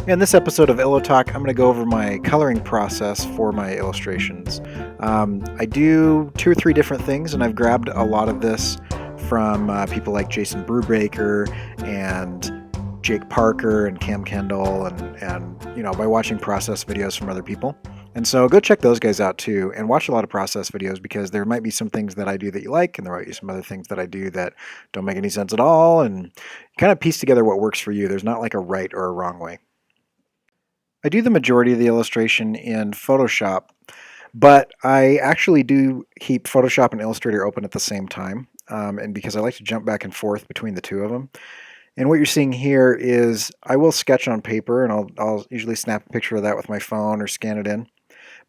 In this episode of Illo Talk, I'm going to go over my coloring process for my illustrations. I do 2 or 3 different things, and I've grabbed a lot of this from people like Jason Brubaker and Jake Parker and Cam Kendall, and by watching process videos from other people. And so go check those guys out too, and watch a lot of process videos, because there might be some things that I do that you like, and there might be some other things that I do that don't make any sense at all, and kind of piece together what works for you. There's not like a right or a wrong way. I do the majority of the illustration in Photoshop, but I actually do keep Photoshop and Illustrator open at the same time, and because I like to jump back and forth between the two of them. And what you're seeing here is I will sketch on paper, and I'll usually snap a picture of that with my phone or scan it in.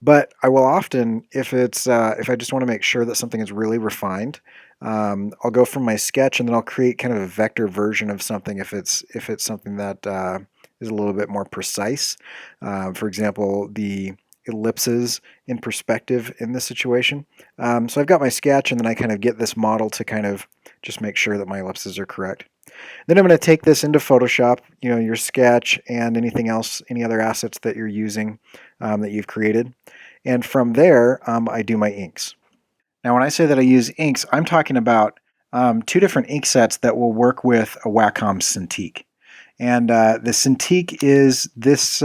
But I will often, if I just want to make sure that something is really refined, I'll go from my sketch, and then I'll create kind of a vector version of something if it's something that is a little bit more precise. For example, the ellipses in perspective in this situation. So I've got my sketch, and then I kind of get this model to kind of just make sure that my ellipses are correct. Then I'm going to take this into Photoshop, your sketch and anything else, any other assets that you're using that you've created. And from there, I do my inks. Now, when I say that I use inks, I'm talking about 2 different ink sets that will work with a Wacom Cintiq. And the Cintiq is this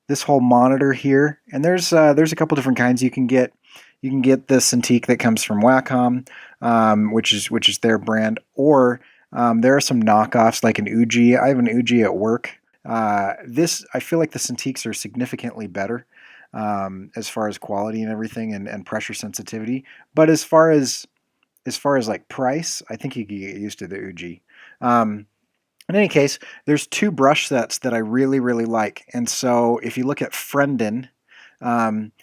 this whole monitor here. And there's a couple different kinds you can get. You can get the Cintiq that comes from Wacom, which is their brand, or there are some knockoffs like an Ugee. I have an Ugee at work. I feel like the Cintiqs are significantly better as far as quality and everything, and pressure sensitivity. But as far as like price, I think you can get used to the Ugee. In any case, there's 2 brush sets that I really, really like. And so if you look at Friendon,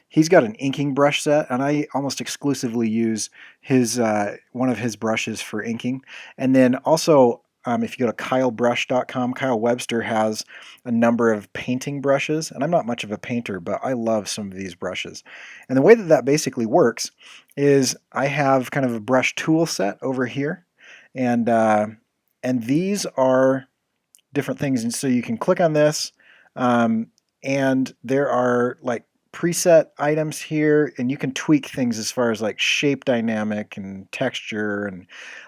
he's got an inking brush set, and I almost exclusively use his one of his brushes for inking. And then also, if you go to kylebrush.com, Kyle Webster has a number of painting brushes, and I'm not much of a painter, but I love some of these brushes. And the way that basically works is I have kind of a brush tool set over here, and these are different things. And so you can click on this, and there are like preset items here, and you can tweak things as far as like shape dynamic and texture. And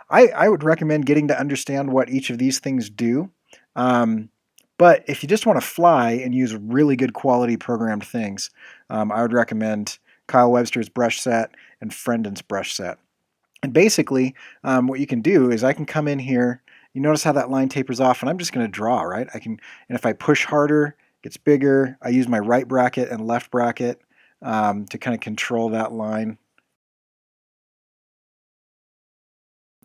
I would recommend getting to understand what each of these things do. But if you just want to fly and use really good quality programmed things, I would recommend Kyle Webster's brush set and Friendon's brush set. And basically, what you can do is I can come in here. You notice how that line tapers off, and I'm just going to draw, right? And if I push harder, it gets bigger. I use my right bracket and left bracket to kind of control that line.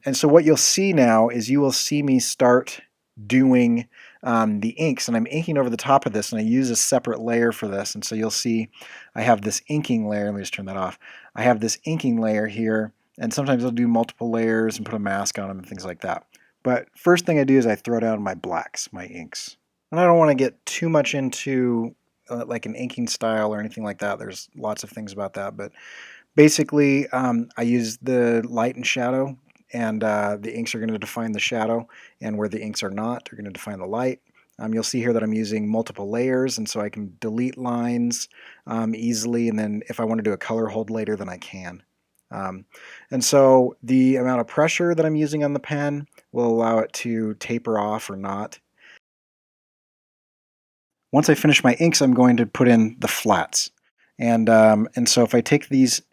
And so what you'll see now is you will see me start doing the inks, and I'm inking over the top of this, and I use a separate layer for this. And so you'll see I have this inking layer. Let me just turn that off. I have this inking layer here, and sometimes I'll do multiple layers and put a mask on them and things like that. But first thing I do is I throw down my blacks, my inks. And I don't want to get too much into like an inking style or anything like that. There's lots of things about that. But basically, I use the light and shadow, and the inks are going to define the shadow. And where the inks are not, they're going to define the light. You'll see here that I'm using multiple layers, and so I can delete lines easily. And then if I want to do a color hold later, then I can. And so the amount of pressure that I'm using on the pen will allow it to taper off or not. Once I finish my inks, I'm going to put in the flats. And so if I take these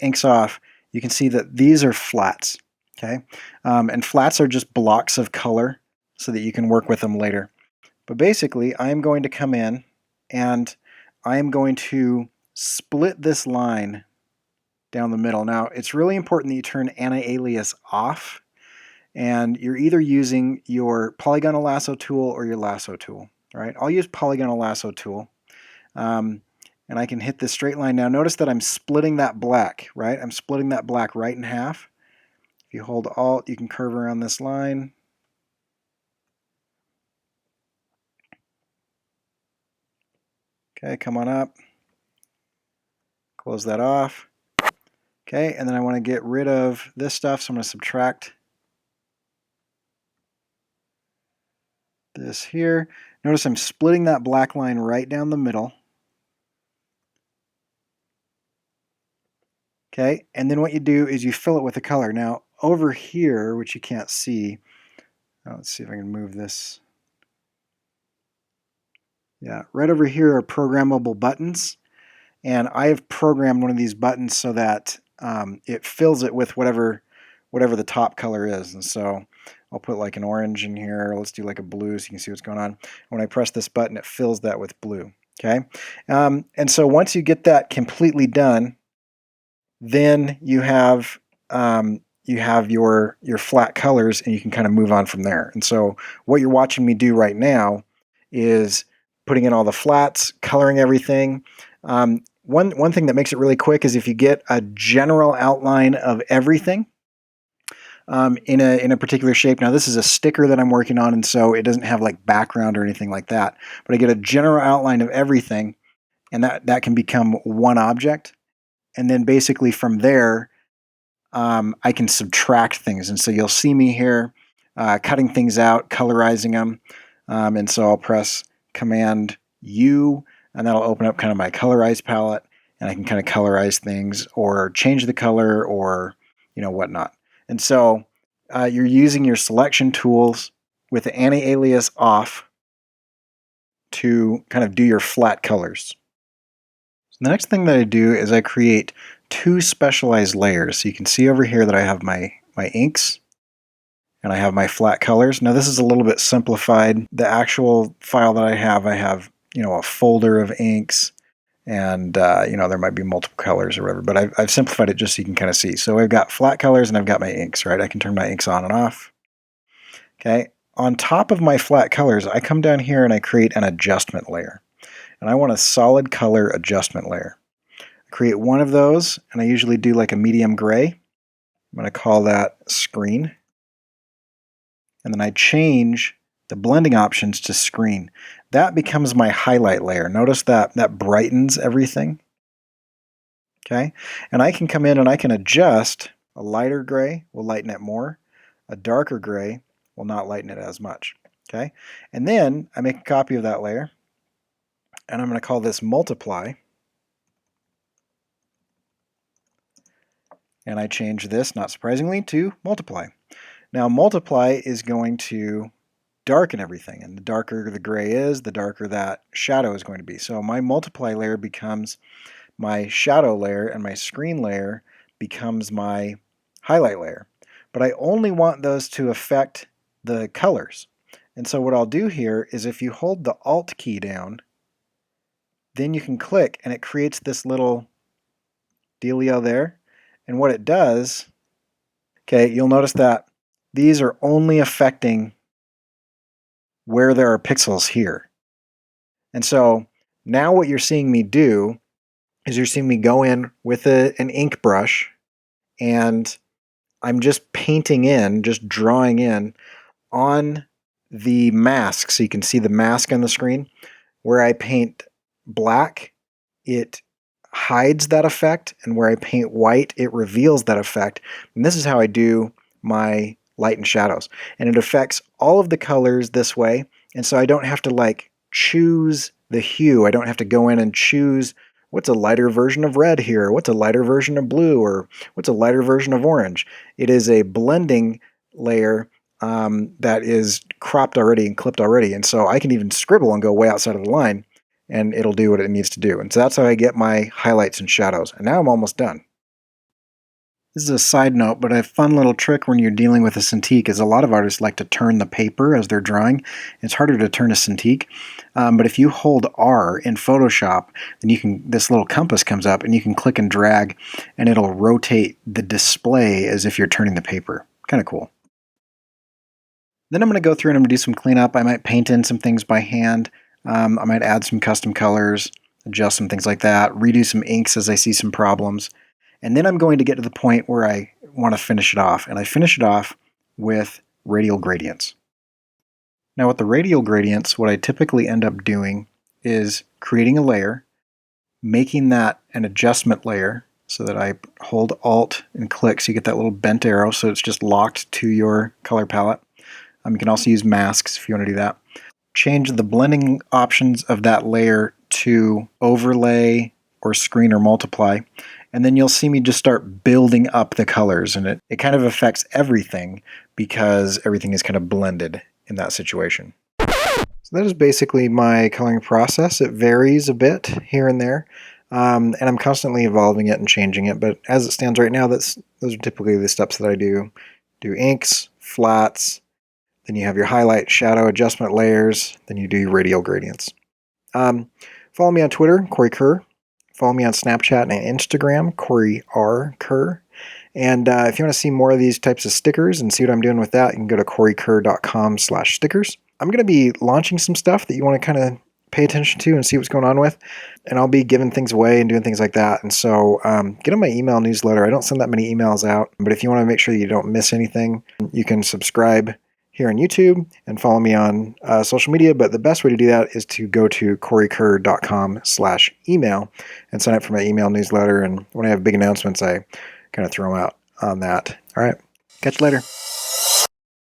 inks off, you can see that these are flats. Okay, and flats are just blocks of color so that you can work with them later. But basically, I'm going to come in, and I am going to split this line down the middle. Now, it's really important that you turn anti-alias off, and you're either using your polygonal lasso tool or your lasso tool. All right, I'll use polygonal lasso tool, and I can hit this straight line. Now, notice that I'm splitting that black, right? I'm splitting that black right in half. If you hold Alt, you can curve around this line. Okay, come on up. Close that off. Okay, and then I want to get rid of this stuff, so I'm going to subtract this here. Notice I'm splitting that black line right down the middle. Okay, and then what you do is you fill it with a color. Now, over here, which you can't see, let's see if I can move this. Yeah, right over here are programmable buttons, and I have programmed one of these buttons so that it fills it with whatever the top color is. And so I'll put like an orange in here. Let's do like a blue so you can see what's going on. When I press this button, it fills that with blue. Okay, and so once you get that completely done, then you have your flat colors, and you can kind of move on from there. And so what you're watching me do right now is putting in all the flats, coloring everything. One thing that makes it really quick is if you get a general outline of everything in a particular shape. Now this is a sticker that I'm working on, and so it doesn't have like background or anything like that. But I get a general outline of everything, and that can become one object. And then basically from there, I can subtract things. And so you'll see me here cutting things out, colorizing them. And so I'll press Command U, and that'll open up kind of my colorize palette, and I can kind of colorize things or change the color or whatnot. And so you're using your selection tools with the anti-alias off to kind of do your flat colors. The next thing that I do is I create two specialized layers. So you can see over here that I have my inks and I have my flat colors. Now this is a little bit simplified. The actual file that I have a folder of inks, and there might be multiple colors or whatever, but I've simplified it just so you can kind of see. So I've got flat colors and I've got my inks, right? I can turn my inks on and off. Okay. On top of my flat colors, I come down here and I create an adjustment layer. And I want a solid color adjustment layer. I create one of those, and I usually do like a medium gray. I'm going to call that screen. And then I change the blending options to screen. That becomes my highlight layer. Notice that brightens everything. Okay, and I can come in and I can adjust. A lighter gray will lighten it more. A darker gray will not lighten it as much. Okay, and then I make a copy of that layer, and I'm going to call this multiply. And I change this, not surprisingly, to multiply. Now multiply is going to darken everything, and the darker the gray is, the darker that shadow is going to be. So my multiply layer becomes my shadow layer, and my screen layer becomes my highlight layer. But I only want those to affect the colors. And so what I'll do here is if you hold the Alt key down, then you can click and it creates this little dealio there. And what it does, okay, you'll notice that these are only affecting where there are pixels here. And so now what you're seeing me do is you're seeing me go in with an ink brush, and I'm just painting in, just drawing in on the mask. So you can see the mask on the screen. Where I paint black, it hides that effect, and where I paint white, it reveals that effect. And this is how I do my light and shadows. And it affects all of the colors this way, and so I don't have to like choose the hue. I don't have to go in and choose what's a lighter version of red here, what's a lighter version of blue, or what's a lighter version of orange. It is a blending layer that is cropped already and clipped already, and so I can even scribble and go way outside of the line, and it'll do what it needs to do. And so that's how I get my highlights and shadows. And now I'm almost done. This is a side note, but a fun little trick when you're dealing with a cintiq is a lot of artists like to turn the paper as they're drawing. It's harder to turn a cintiq, but if you hold R in Photoshop, then this little compass comes up, and you can click and drag, and it'll rotate the display as if you're turning the paper. Kind of cool. Then I'm going to go through and I'm going to do some cleanup. I might paint in some things by hand. I might add some custom colors, adjust some things like that, redo some inks as I see some problems. And then I'm going to get to the point where I want to finish it off. And I finish it off with radial gradients. Now with the radial gradients, what I typically end up doing is creating a layer, making that an adjustment layer so that I hold Alt and click so you get that little bent arrow so it's just locked to your color palette. You can also use masks if you want to do that. change the blending options of that layer to overlay or screen or multiply. And then you'll see me just start building up the colors, and it kind of affects everything because everything is kind of blended in that situation. So that is basically my coloring process. It varies a bit here and there, and I'm constantly evolving it and changing it, but as it stands right now, those are typically the steps that I do. Do inks, flats, then you have your highlight, shadow, adjustment layers, then you do your radial gradients. Follow me on Twitter, Cory Kerr. Follow me on Snapchat and Instagram, Cory R. Kerr. And if you want to see more of these types of stickers and see what I'm doing with that, you can go to corykerr.com/stickers. I'm going to be launching some stuff that you want to kind of pay attention to and see what's going on with. And I'll be giving things away and doing things like that. And so get on my email newsletter. I don't send that many emails out, but if you want to make sure that you don't miss anything, you can subscribe here on YouTube and follow me on social media. But the best way to do that is to go to corykerr.com/email and sign up for my email newsletter. And when I have big announcements, I kind of throw them out on that. All right. Catch you later.